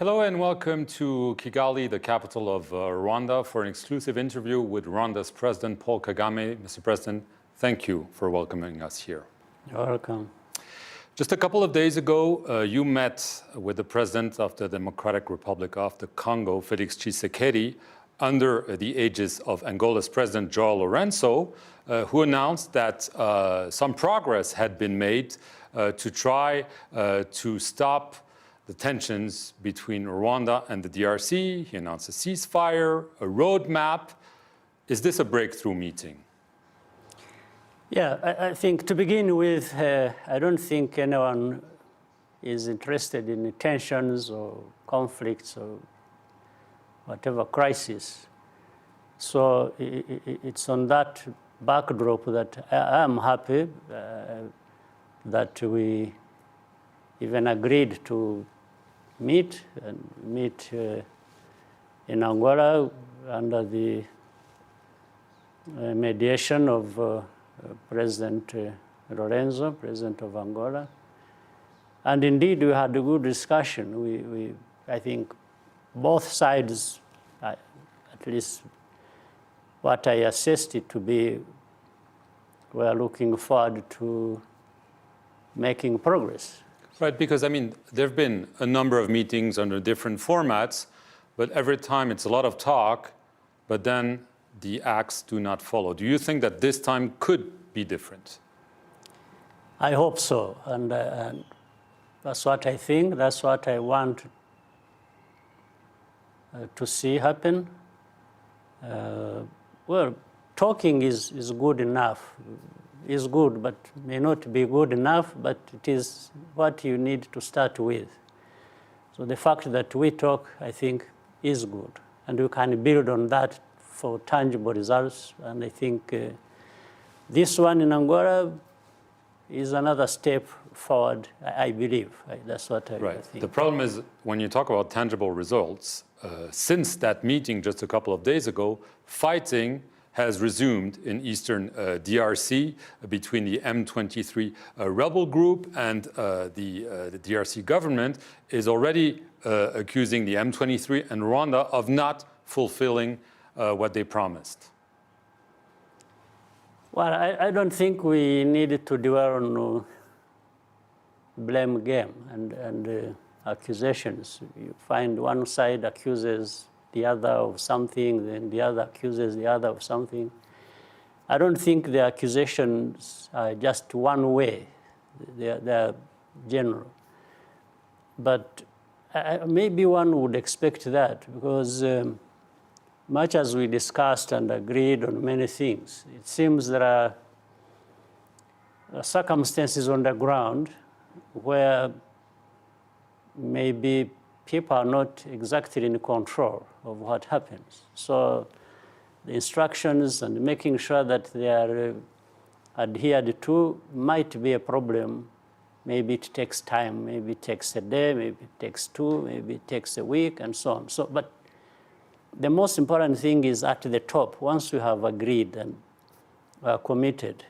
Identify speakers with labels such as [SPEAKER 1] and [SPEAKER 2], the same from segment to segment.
[SPEAKER 1] Hello and welcome to Kigali, the capital of Rwanda, for an exclusive interview with Rwanda's President Paul Kagame. Mr. President, thank you for welcoming us here.
[SPEAKER 2] You're welcome.
[SPEAKER 1] Just a couple of days ago, you met with the President of the Democratic Republic of the Congo, Felix Tshisekedi, under the aegis of Angola's President João Lourenço, who announced that some progress had been made to try to stop the tensions between Rwanda and the DRC. He announced a ceasefire, a roadmap. Is this a breakthrough meeting?
[SPEAKER 2] Yeah, I think to begin with, I don't think anyone is interested in tensions or conflicts or whatever crisis. So it's on that backdrop that I am happy that we even agreed to meet in Angola under the mediation of President Lourenço, President of Angola. And indeed, we had a good discussion. I think both sides, at least what I assessed it to be, were looking forward to making progress.
[SPEAKER 1] Right, because I mean, there have been a number of meetings under different formats, but every time it's a lot of talk, but then the acts do not follow. Do you think that this time could be different?
[SPEAKER 2] I hope so, and that's what I think. That's what I want to see happen. Well, talking is good enough. Is good, but may not be good enough, but it is what you need to start with. So the fact that we talk, I think, is good, and we can build on that for tangible results. And I think this one in Angola is another step forward, I believe. That's what I think.
[SPEAKER 1] The problem is, when you talk about tangible results, since that meeting just a couple of days ago, fighting has resumed in eastern DRC between the M23 rebel group, and the DRC government is already accusing the M23 and Rwanda of not fulfilling what they promised.
[SPEAKER 2] Well, I don't think we need to dwell on blame game and accusations. You find one side accuses the other of something, then the other accuses the other of something. I don't think the accusations are just one way. They're general. But maybe one would expect that, because much as we discussed and agreed on many things, it seems there are circumstances on the ground where maybe people are not exactly in control of what happens. So the instructions and making sure that they are adhered to might be a problem. Maybe it takes time, maybe it takes a day, maybe it takes two, maybe it takes a week, and so on. So, but the most important thing is at the top. Once we have agreed and are committed,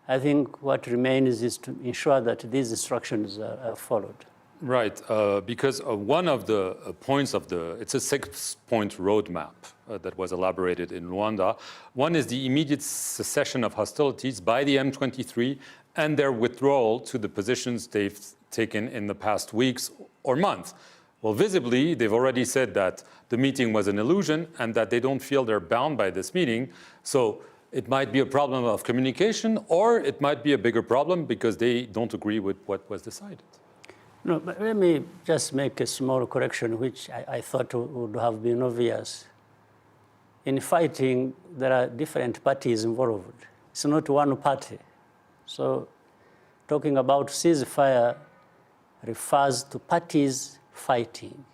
[SPEAKER 2] I think what remains is to ensure that these instructions are followed.
[SPEAKER 1] Right, because one of the points of it's a 6-point roadmap that was elaborated in Rwanda. One is the immediate cessation of hostilities by the M23 and their withdrawal to the positions they've taken in the past weeks or months. Well, visibly, they've already said that the meeting was an illusion and that they don't feel they're bound by this meeting. So it might be a problem of communication, or it might be a bigger problem because they don't agree with what was decided.
[SPEAKER 2] No, but let me just make a small correction, which I thought would have been obvious. In fighting, there are different parties involved. It's not one party. So talking about ceasefire refers to parties fighting.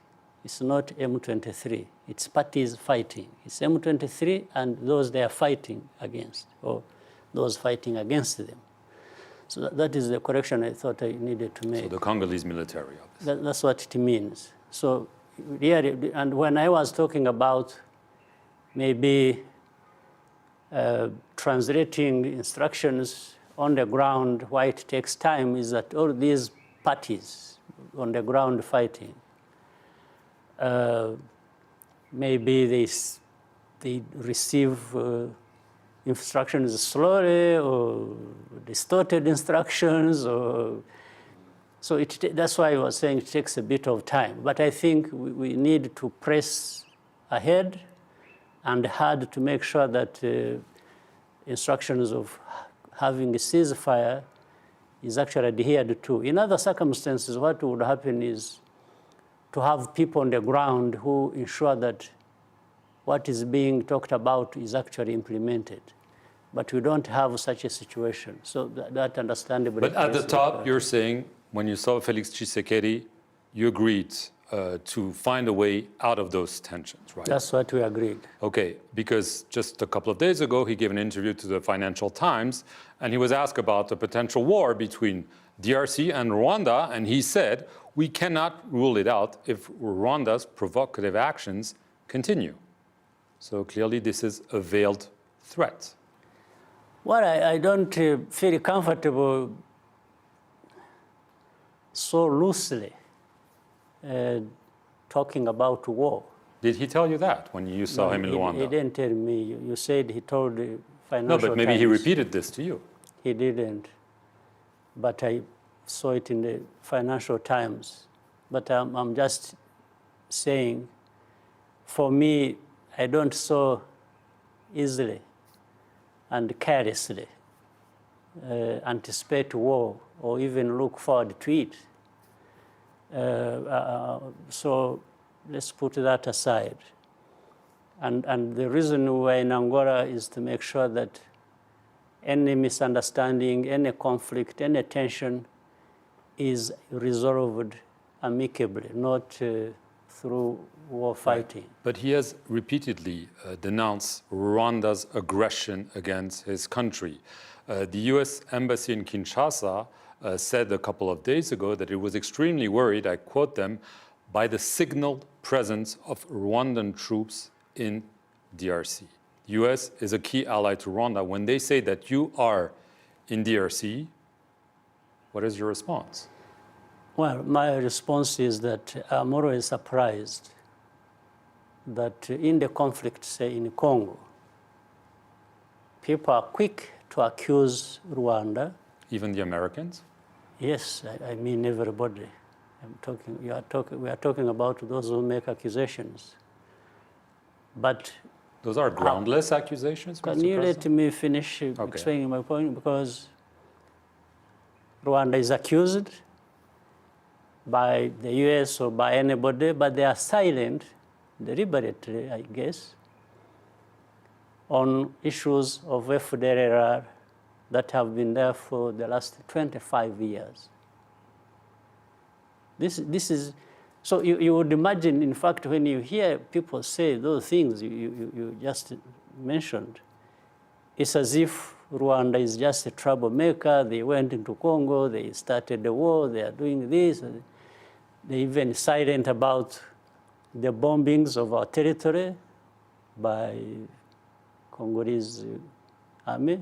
[SPEAKER 2] It's not M23. It's parties fighting. It's M23 and those they are fighting against, or those fighting against them. So that is the correction I thought I needed to make.
[SPEAKER 1] So the Congolese military, obviously.
[SPEAKER 2] That's what it means. So really, and when I was talking about maybe translating instructions on the ground, why it takes time is that all these parties on the ground fighting maybe they receive instructions slowly or distorted instructions, or so that's why I was saying it takes a bit of time. But I think we need to press ahead and hard to make sure that instructions of having a ceasefire is actually adhered to. In other circumstances, what would happen is to have people on the ground who ensure that what is being talked about is actually implemented. But we don't have such a situation. So that understandably.
[SPEAKER 1] But at the top, you're saying when you saw Felix Tshisekedi, you agreed to find a way out of those tensions, right?
[SPEAKER 2] That's what we agreed.
[SPEAKER 1] Okay, because just a couple of days ago, he gave an interview to the Financial Times, and he was asked about a potential war between DRC and Rwanda, and he said, we cannot rule it out if Rwanda's provocative actions continue. So clearly, this is a veiled threat.
[SPEAKER 2] Well, I don't feel comfortable so loosely talking about war.
[SPEAKER 1] Did he tell you that when you saw him in Rwanda?
[SPEAKER 2] He didn't tell me. You said he told the Financial Times.
[SPEAKER 1] No, but maybe he repeated this to you.
[SPEAKER 2] He didn't. But I saw it in the Financial Times. But I'm just saying, for me, I don't so easily and carelessly anticipate war or even look forward to it. So let's put that aside. And the reason we're in Angola is to make sure that any misunderstanding, any conflict, any tension is resolved amicably, not through war fighting.
[SPEAKER 1] But he has repeatedly denounced Rwanda's aggression against his country. The US Embassy in Kinshasa said a couple of days ago that it was extremely worried, I quote them, by the signaled presence of Rwandan troops in DRC. The US is a key ally to Rwanda. When they say that you are in DRC, what is your response?
[SPEAKER 2] Well, my response is that I'm always surprised that in the conflict, say in Congo, people are quick to accuse Rwanda.
[SPEAKER 1] Even the Americans?
[SPEAKER 2] Yes, I mean everybody. We are talking about those who make accusations. But
[SPEAKER 1] those are groundless accusations,
[SPEAKER 2] Can
[SPEAKER 1] Mr.
[SPEAKER 2] you
[SPEAKER 1] President?
[SPEAKER 2] let me finish explaining my point? Because Rwanda is accused by the US or by anybody, but they are silent, deliberately, I guess, on issues of FDLR that have been there for the last 25 years. This is, so you would imagine, in fact, when you hear people say those things you just mentioned, it's as if Rwanda is just a troublemaker. They went into Congo, they started the war, they are doing this. They're even silent about the bombings of our territory by Congolese army.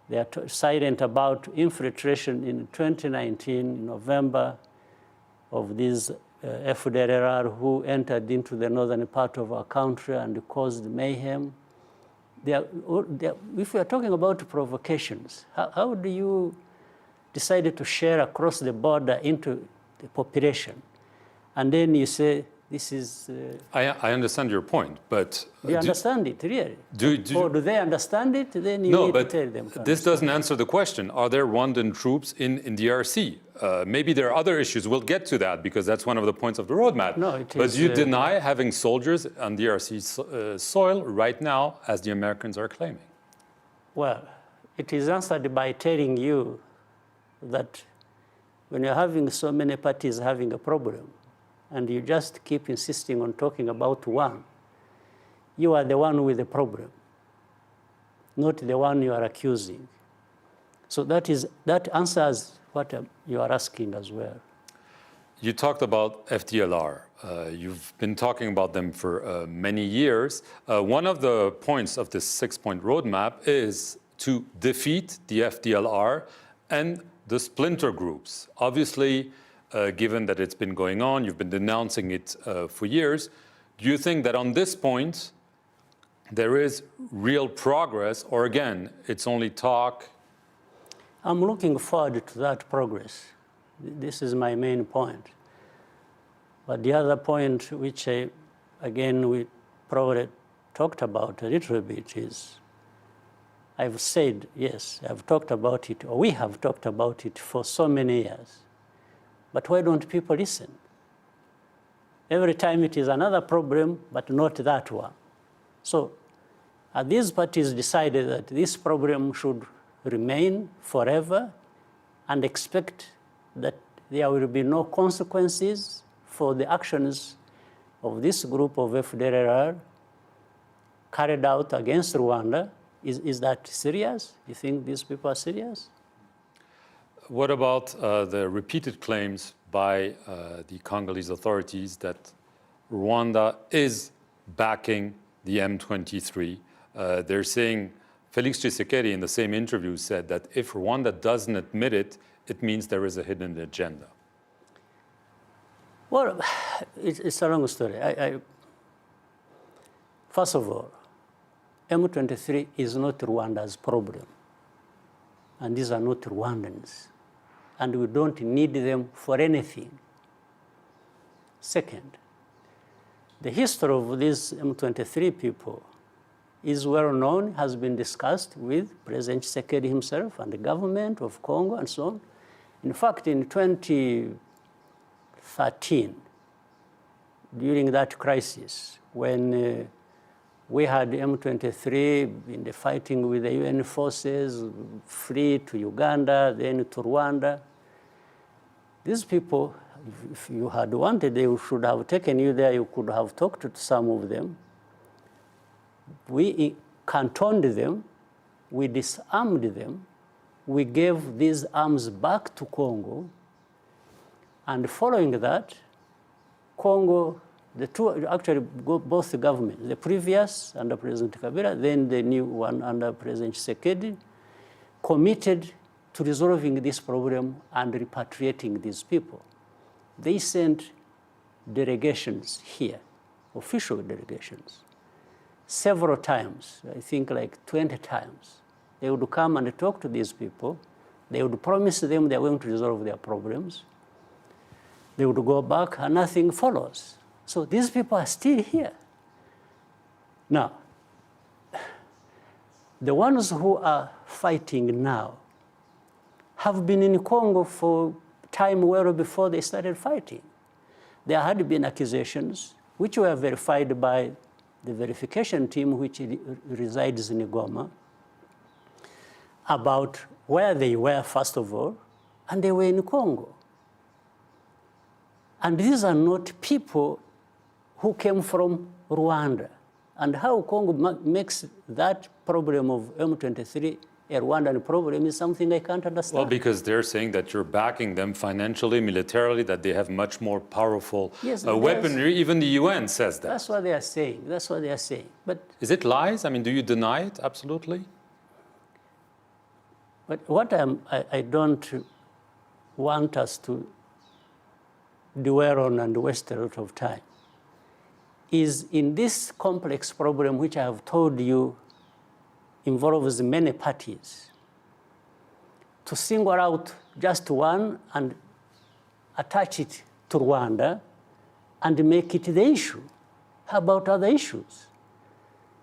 [SPEAKER 2] They are silent about infiltration in 2019, in November, of these FDLR who entered into the northern part of our country and caused mayhem. If we are talking about provocations, how do you decide to share across the border into the population? And then you say, this is...
[SPEAKER 1] I understand your point, but...
[SPEAKER 2] Do you understand it, really?
[SPEAKER 1] Or
[SPEAKER 2] do they understand it? Then you need to tell them.
[SPEAKER 1] This doesn't answer the question. Are there Rwandan troops in DRC? Maybe there are other issues. We'll get to that, because that's one of the points of the roadmap.
[SPEAKER 2] No, it is,
[SPEAKER 1] but you deny having soldiers on DRC soil right now, as the Americans are claiming.
[SPEAKER 2] Well, it is answered by telling you that when you're having so many parties having a problem, and you just keep insisting on talking about one, you are the one with the problem, not the one you are accusing. So that answers what you are asking as well.
[SPEAKER 1] You talked about FDLR. You've been talking about them for many years. One of the points of this six-point roadmap is to defeat the FDLR and the splinter groups. Obviously, given that it's been going on, you've been denouncing it for years. Do you think that on this point, there is real progress, or again, it's only talk?
[SPEAKER 2] I'm looking forward to that progress. This is my main point. But the other point, which again, we probably talked about a little bit, is I've said, yes, I've talked about it, or we have talked about it for so many years. But why don't people listen? Every time it is another problem, but not that one. So these parties decided that this problem should remain forever and expect that there will be no consequences for the actions of this group of FDLR carried out against Rwanda. Is that serious? You think these people are serious?
[SPEAKER 1] What about the repeated claims by the Congolese authorities that Rwanda is backing the M23? They're saying, Felix Tshisekedi in the same interview said that if Rwanda doesn't admit it, it means there is a hidden agenda.
[SPEAKER 2] Well, it's a long story. First of all, M23 is not Rwanda's problem. And these are not Rwandans. And we don't need them for anything. Second, the history of these M23 people is well known, has been discussed with President Tshisekedi himself and the government of Congo and so on. In fact, in 2013, during that crisis, when we had M23 in the fighting with the UN forces, flee to Uganda, then to Rwanda. These people, if you had wanted, they should have taken you there. You could have talked to some of them. We cantoned them. We disarmed them. We gave these arms back to Congo. And following that, Congo, the two, actually both the governments, the previous under President Kabila, then the new one under President Tshisekedi, committed to resolving this problem and repatriating these people. They sent delegations here, official delegations, several times, I think like 20 times. They would come and talk to these people. They would promise them they're going to resolve their problems. They would go back and nothing follows. So these people are still here. Now, the ones who are fighting now have been in Congo for time well before they started fighting. There had been accusations, which were verified by the verification team, which resides in Goma, about where they were, first of all, and they were in Congo. And these are not people who came from Rwanda. And how Congo makes that problem of M23 a Rwandan problem is something I can't understand.
[SPEAKER 1] Well, because they're saying that you're backing them financially, militarily, that they have much more powerful weaponry. Even the UN says that.
[SPEAKER 2] That's what they are saying. That's what they are saying. But
[SPEAKER 1] is it lies? I mean, do you deny it absolutely?
[SPEAKER 2] But what I don't want us to dwell on and waste a lot of time is in this complex problem, which I have told you involves many parties, to single out just one and attach it to Rwanda and make it the issue. How about other issues?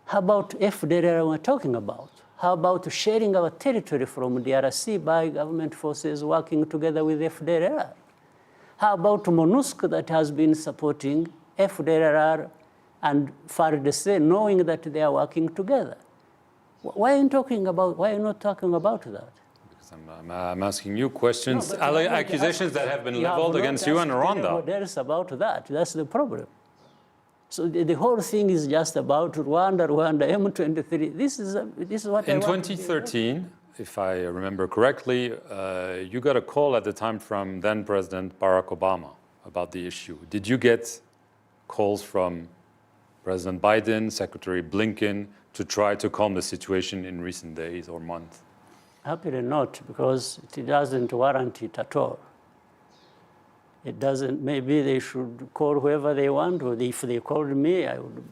[SPEAKER 2] How about FDLR we're talking about? How about sharing our territory from DRC by government forces working together with FDLR? How about MONUSCO that has been supporting FDLR and FARDC, knowing that they are working together? Why are you not talking about that?
[SPEAKER 1] Because I'm asking you questions, accusations that have been leveled against you and Rwanda.
[SPEAKER 2] What else about that? That's the problem. So the whole thing is just about Rwanda, M23. This is what
[SPEAKER 1] in 2013, if I remember correctly, you got a call at the time from then President Barack Obama about the issue. Did you get calls from President Biden, Secretary Blinken, to try to calm the situation in recent days or months?
[SPEAKER 2] Happily not, because it doesn't warrant it at all. It doesn't, maybe they should call whoever they want, or if they called me, I would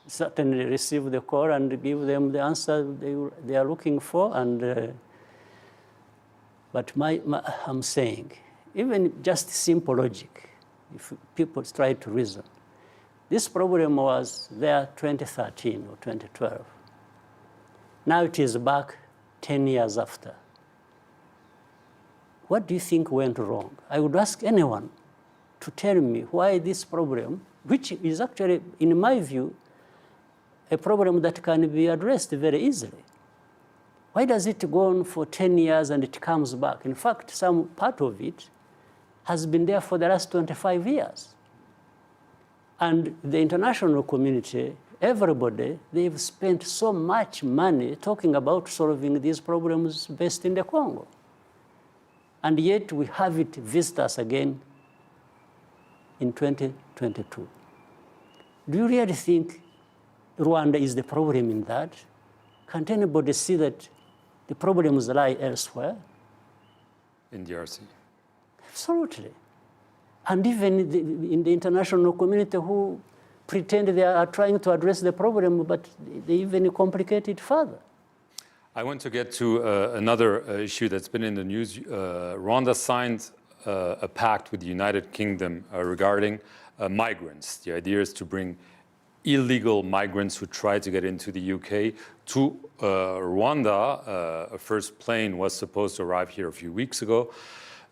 [SPEAKER 2] certainly receive the call and give them the answer they are looking for. But I'm saying, even just simple logic, if people try to reason, this problem was there 2013 or 2012. Now it is back 10 years after. What do you think went wrong? I would ask anyone to tell me why this problem, which is actually, in my view, a problem that can be addressed very easily. Why does it go on for 10 years and it comes back? In fact, some part of it has been there for the last 25 years. And the international community, everybody, they've spent so much money talking about solving these problems based in the Congo. And yet we have it visit us again in 2022. Do you really think Rwanda is the problem in that? Can't anybody see that the problems lie elsewhere?
[SPEAKER 1] In DRC.
[SPEAKER 2] Absolutely. And even in the international community who pretend they are trying to address the problem, but they even complicate it further.
[SPEAKER 1] I want to get to another issue that's been in the news. Rwanda signed a pact with the United Kingdom regarding migrants. The idea is to bring illegal migrants who try to get into the UK to Rwanda. A first plane was supposed to arrive here a few weeks ago.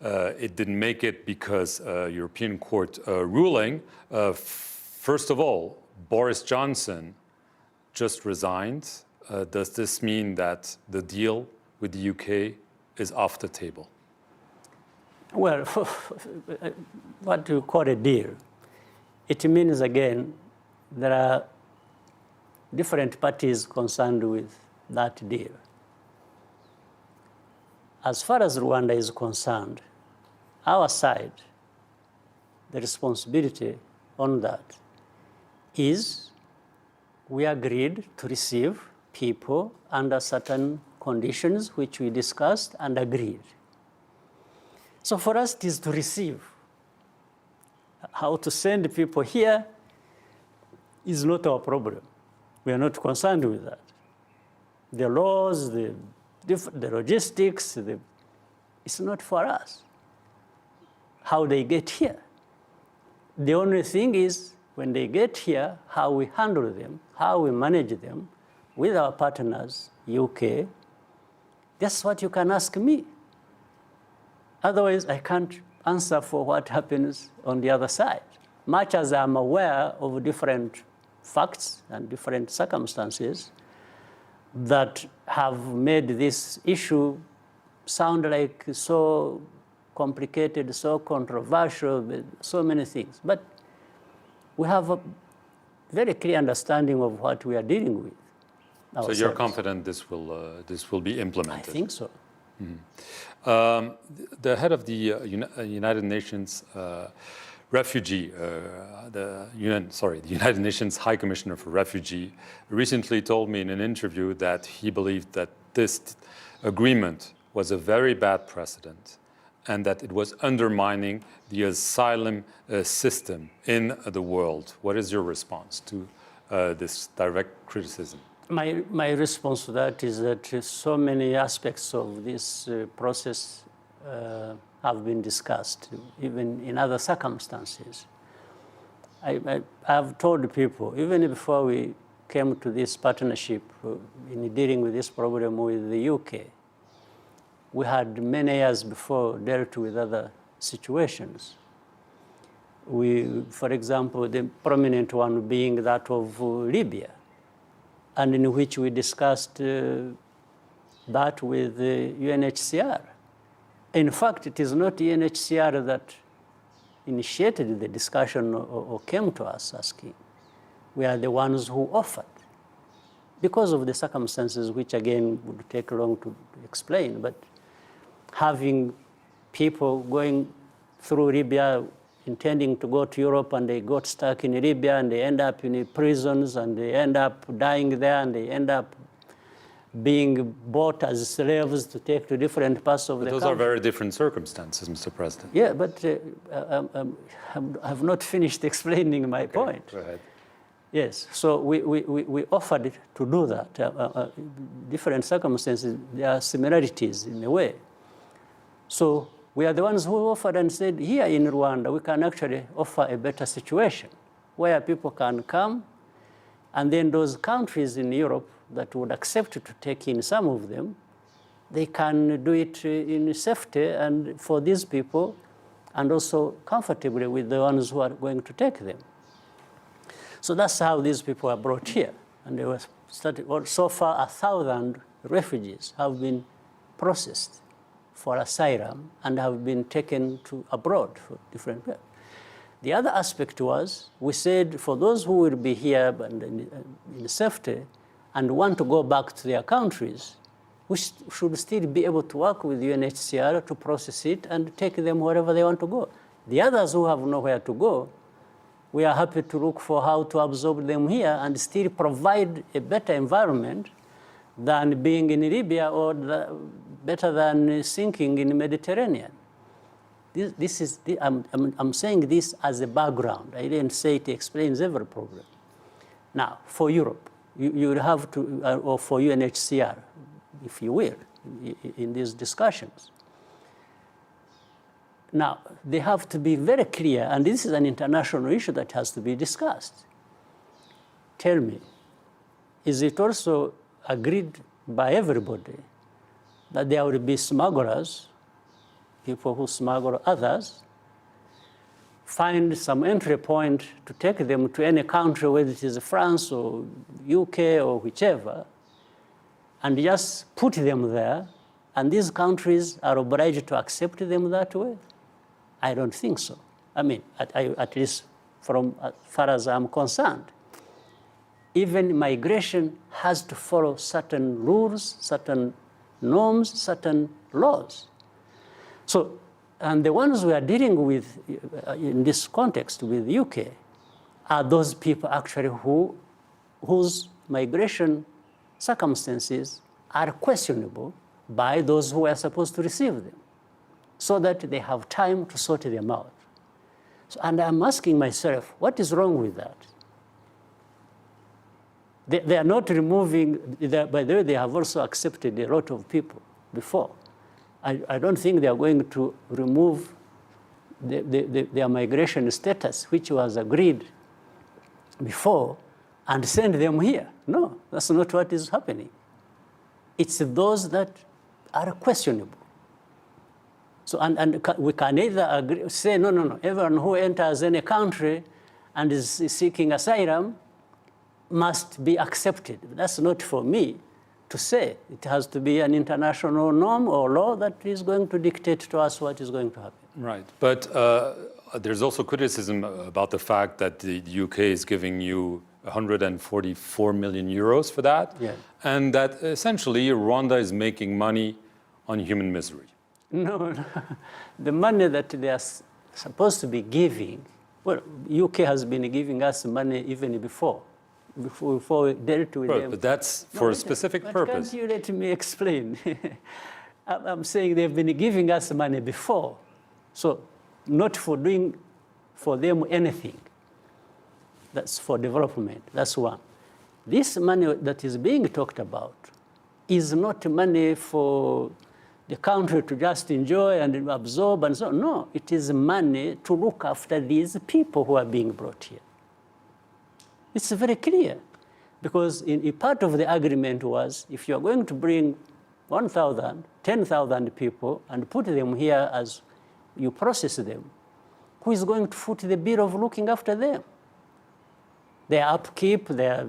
[SPEAKER 1] It didn't make it because European Court ruling. First of all, Boris Johnson just resigned. Does this mean that the deal with the UK is off the table?
[SPEAKER 2] Well, what do you call a deal? It means, again, there are different parties concerned with that deal. As far as Rwanda is concerned, our side, the responsibility on that is we agreed to receive people under certain conditions which we discussed and agreed. So for us, it is to receive. How to send people here is not our problem. We are not concerned with that. The laws, the logistics, it's not for us. How they get here. The only thing is, when they get here, how we handle them, how we manage them with our partners, UK. That's what you can ask me. Otherwise, I can't answer for what happens on the other side. Much as I'm aware of different facts and different circumstances that have made this issue sound like so complicated, so controversial, so many things. But we have a very clear understanding of what we are dealing with ourselves.
[SPEAKER 1] So you're confident this will be implemented?
[SPEAKER 2] I think so.
[SPEAKER 1] Mm-hmm. The head of the United Nations the United Nations High Commissioner for Refugee recently told me in an interview that he believed that this agreement was a very bad precedent and that it was undermining the asylum system in the world. What is your response to this direct criticism?
[SPEAKER 2] My response to that is that so many aspects of this process have been discussed, even in other circumstances. I've told people, even before we came to this partnership in dealing with this problem with the UK, we had many years before dealt with other situations. For example, the prominent one being that of Libya, and in which we discussed that with the UNHCR. In fact, it is not UNHCR that initiated the discussion or came to us asking. We are the ones who offered, because of the circumstances, which again would take long to explain, but having people going through Libya intending to go to Europe, and they got stuck in Libya, and they end up in prisons, and they end up dying there, and they end up being bought as slaves to take to different parts of the country.
[SPEAKER 1] Those are very different circumstances, Mr. President.
[SPEAKER 2] Yeah, but I have not finished explaining my point.
[SPEAKER 1] Go ahead.
[SPEAKER 2] Yes, so we offered to do that. Different circumstances, there are similarities in a way. So we are the ones who offered and said, here in Rwanda, we can actually offer a better situation where people can come, and then those countries in Europe that would accept to take in some of them, they can do it in safety and for these people, and also comfortably with the ones who are going to take them. So that's how these people are brought here. And they were started, so far 1,000 refugees have been processed for asylum and have been taken to abroad for different purposes. The other aspect was, we said for those who will be here in safety and want to go back to their countries, we should still be able to work with UNHCR to process it and take them wherever they want to go. The others who have nowhere to go, we are happy to look for how to absorb them here and still provide a better environment than being in Libya or better than sinking in the Mediterranean. I'm saying this as a background. I didn't say it explains every problem. Now, for Europe, you have to, or for UNHCR, if you will, in these discussions. Now, they have to be very clear, and this is an international issue that has to be discussed. Tell me, is it also agreed by everybody that there will be smugglers, people who smuggle others, find some entry point to take them to any country, whether it is France or UK or whichever, and just put them there, and these countries are obliged to accept them that way? I don't think so. I mean, at least from as far as I'm concerned. Even migration has to follow certain rules, certain norms, certain laws. So, and the ones we are dealing with in this context with the UK are those people actually whose migration circumstances are questionable by those who are supposed to receive them, so that they have time to sort them out. So, and I'm asking myself, what is wrong with that? They are not removing, by the way, they have also accepted a lot of people before. I don't think they are going to remove their migration status, which was agreed before, and send them here. No, that's not what is happening. It's those that are questionable. So, and we can either agree, say, no, everyone who enters any country and is seeking asylum must be accepted. That's not for me to say. It has to be an international norm or law that is going to dictate to us what is going to happen.
[SPEAKER 1] Right, but there's also criticism about the fact that the UK is giving you 144 million euros for that,
[SPEAKER 2] yeah.
[SPEAKER 1] And that essentially Rwanda is making money on human misery.
[SPEAKER 2] No, the money that they are supposed to be giving, well, UK has been giving us money even before we dealt with them.
[SPEAKER 1] But that's for a specific purpose.
[SPEAKER 2] Can't you let me explain? I'm saying they've been giving us money before, so not for doing for them anything. That's for development, that's one. This money that is being talked about is not money for the country to just enjoy and absorb and so on. No, it is money to look after these people who are being brought here. It's very clear, because in part of the agreement was, if you're going to bring 1,000, 10,000 people and put them here as you process them, who is going to foot the bill of looking after them? Their upkeep, their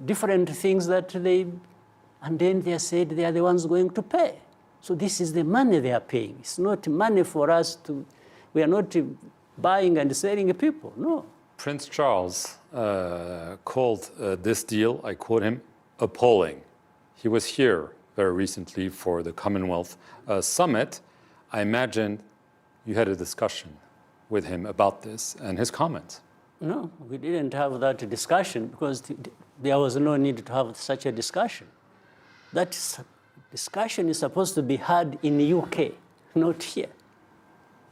[SPEAKER 2] different things that they, and then they said they are the ones going to pay. So this is the money they are paying. It's not money for us to, we are not buying and selling people, no.
[SPEAKER 1] Prince Charles called this deal, I quote him, appalling. He was here very recently for the Commonwealth Summit. I imagine you had a discussion with him about this and his comments.
[SPEAKER 2] No, we didn't have that discussion because there was no need to have such a discussion. discussion is supposed to be had in the UK, not here.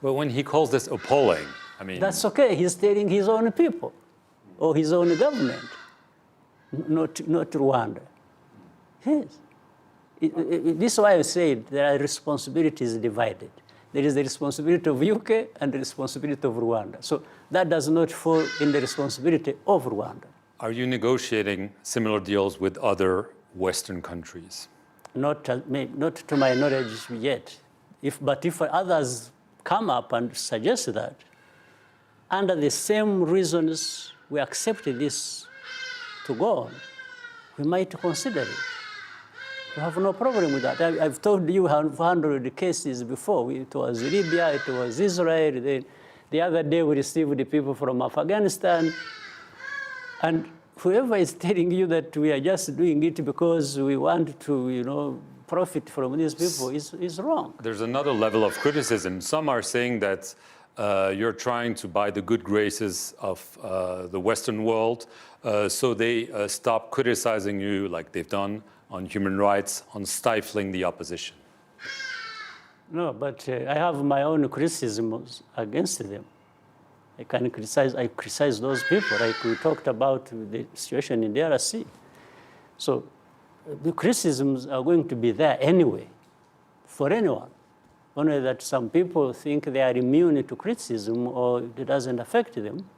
[SPEAKER 1] But when he calls this appalling, I mean...
[SPEAKER 2] That's okay. He's telling his own people or his own government, not Rwanda. Yes. This is why I said there are responsibilities divided. There is the responsibility of UK and the responsibility of Rwanda. So that does not fall in the responsibility of Rwanda.
[SPEAKER 1] Are you negotiating similar deals with other Western countries?
[SPEAKER 2] Not to my knowledge yet. But if others come up and suggest that, under the same reasons we accept this to go on, we might consider it. We have no problem with that. I've told you I've handled cases before. It was Libya, it was Israel. The other day we received the people from Afghanistan. And whoever is telling you that we are just doing it because we want to, profit from these people is wrong.
[SPEAKER 1] There's another level of criticism. Some are saying that you're trying to buy the good graces of the Western world, so they stop criticizing you like they've done on human rights, on stifling the opposition.
[SPEAKER 2] No, but I have my own criticisms against them. I criticize those people, like we talked about the situation in DRC. So the criticisms are going to be there anyway, for anyone. Only that some people think they are immune to criticism or it doesn't affect them.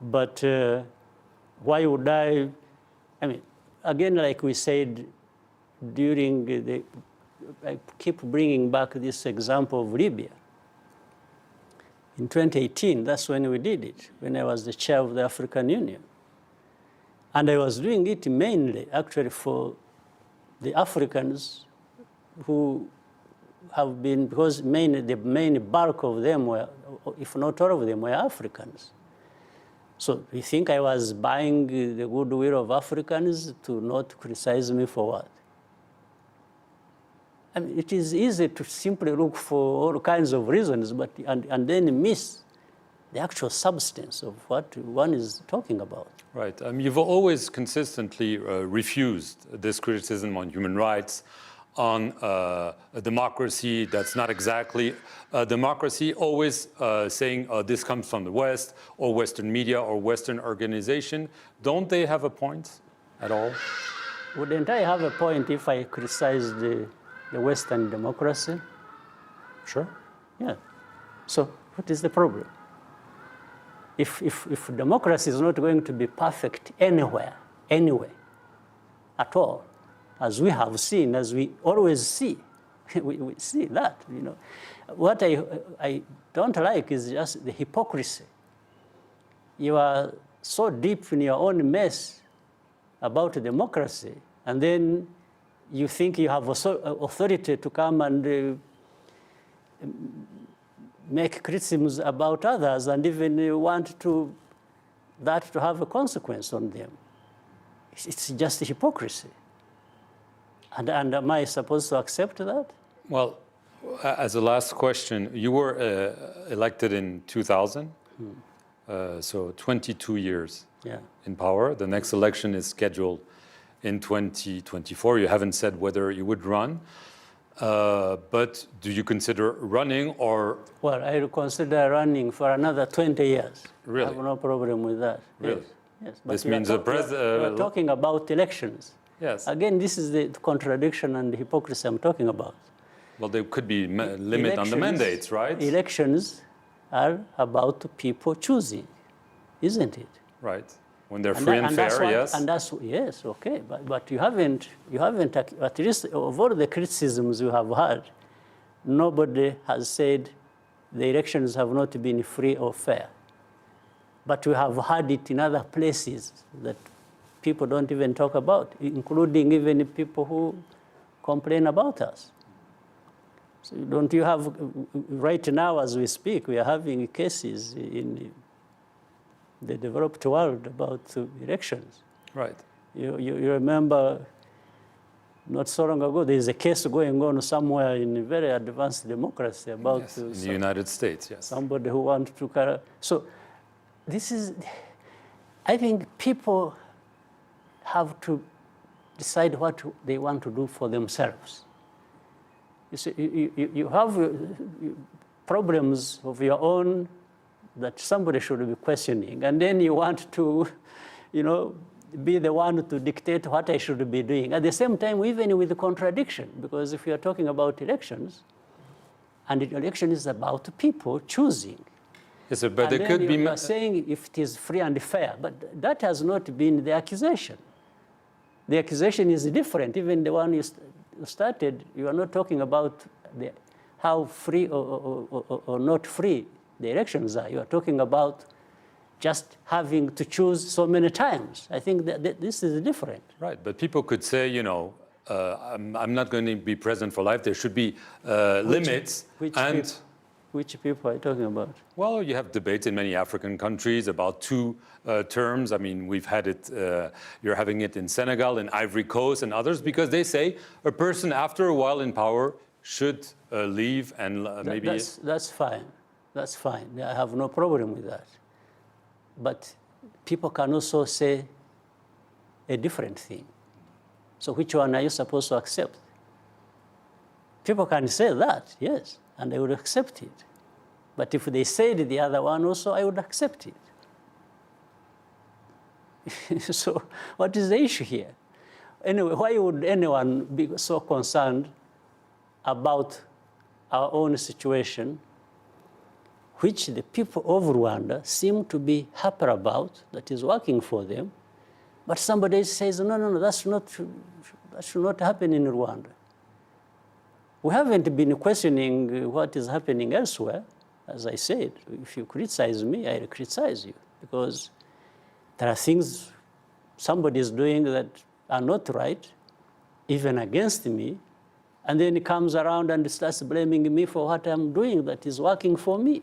[SPEAKER 2] But why would I mean, again, like we said during I keep bringing back this example of Libya. In 2018, that's when we did it, when I was the chair of the African Union. And I was doing it mainly, actually, for the Africans who have been, because the main bulk of them were, if not all of them, were Africans. So you think I was buying the goodwill of Africans to not criticize me for what? I mean, it is easy to simply look for all kinds of reasons, but and then miss the actual substance of what one is talking about.
[SPEAKER 1] Right. You've always consistently refused this criticism on human rights, on a democracy that's not exactly a democracy, always saying this comes from the West, or Western media, or Western organization. Don't they have a point at all?
[SPEAKER 2] Wouldn't I have a point if I criticized the Western democracy?
[SPEAKER 1] Sure.
[SPEAKER 2] Yeah. So what is the problem? If democracy is not going to be perfect anywhere, anyway, at all, as we have seen, as we always see, we see that, What I don't like is just the hypocrisy. You are so deep in your own mess about democracy, and then you think you have authority to come and make criticisms about others and even want that to have a consequence on them. It's just hypocrisy. And am I supposed to accept that?
[SPEAKER 1] Well, as a last question, you were elected in 2000, so 22 years in power. The next election is scheduled in 2024. You haven't said whether you would run. But do you consider running or?
[SPEAKER 2] Well, I consider running for another 20 years.
[SPEAKER 1] Really?
[SPEAKER 2] I have no problem with that.
[SPEAKER 1] Really?
[SPEAKER 2] Yes. But
[SPEAKER 1] This means the president.
[SPEAKER 2] We're talking about elections.
[SPEAKER 1] Yes.
[SPEAKER 2] Again, this is the contradiction and the hypocrisy I'm talking about.
[SPEAKER 1] Well, there could be limit on the mandates, right?
[SPEAKER 2] Elections are about people choosing, isn't it?
[SPEAKER 1] Right. When they're free and fair, yes.
[SPEAKER 2] And that's yes, okay. But you haven't, at least of all the criticisms you have had, nobody has said the elections have not been free or fair. But we have had it in other places that people don't even talk about, including even people who complain about us. So don't you have, right now as we speak, we are having cases in the developed world about elections.
[SPEAKER 1] Right.
[SPEAKER 2] You remember not so long ago, there is a case going on somewhere in a very advanced democracy about
[SPEAKER 1] yes, in the United States, yes.
[SPEAKER 2] Somebody who wants to. So this is, I think people have to decide what they want to do for themselves. You see, you have problems of your own that somebody should be questioning, and then you want to, be the one to dictate what I should be doing. At the same time, even with the contradiction, because if you are talking about elections, and the election is about people choosing.
[SPEAKER 1] Yes, sir, but there could be...
[SPEAKER 2] You are saying if it is free and fair, but that has not been the accusation. The accusation is different. Even the one you started, you are not talking about how free or not free the elections are. You are talking about just having to choose so many times. I think that this is different.
[SPEAKER 1] Right, but people could say, I'm not going to be president for life. There should be limits.
[SPEAKER 2] Which people are you talking about?
[SPEAKER 1] Well, you have debates in many African countries about 2 terms. I mean, we've had it, you're having it in Senegal, in Ivory Coast, and others, because they say a person after a while in power should leave and maybe...
[SPEAKER 2] That's fine. That's fine. I have no problem with that. But people can also say a different thing. So which one are you supposed to accept? People can say that, yes, and I would accept it. But if they said the other one also, I would accept it. So what is the issue here? Anyway, why would anyone be so concerned about our own situation, which the people of Rwanda seem to be happy about, that is working for them, but somebody says, no, that should not happen in Rwanda. We haven't been questioning what is happening elsewhere. As I said, if you criticize me, I criticize you, because there are things somebody is doing that are not right, even against me, and then he comes around and starts blaming me for what I'm doing that is working for me.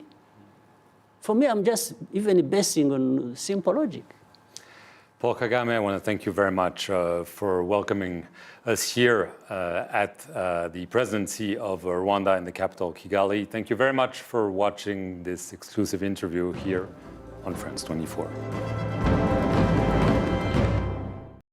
[SPEAKER 2] For me, I'm just even basing on simple logic.
[SPEAKER 1] Paul Kagame, I want to thank you very much for welcoming us here at the presidency of Rwanda in the capital, Kigali. Thank you very much for watching this exclusive interview here on France 24.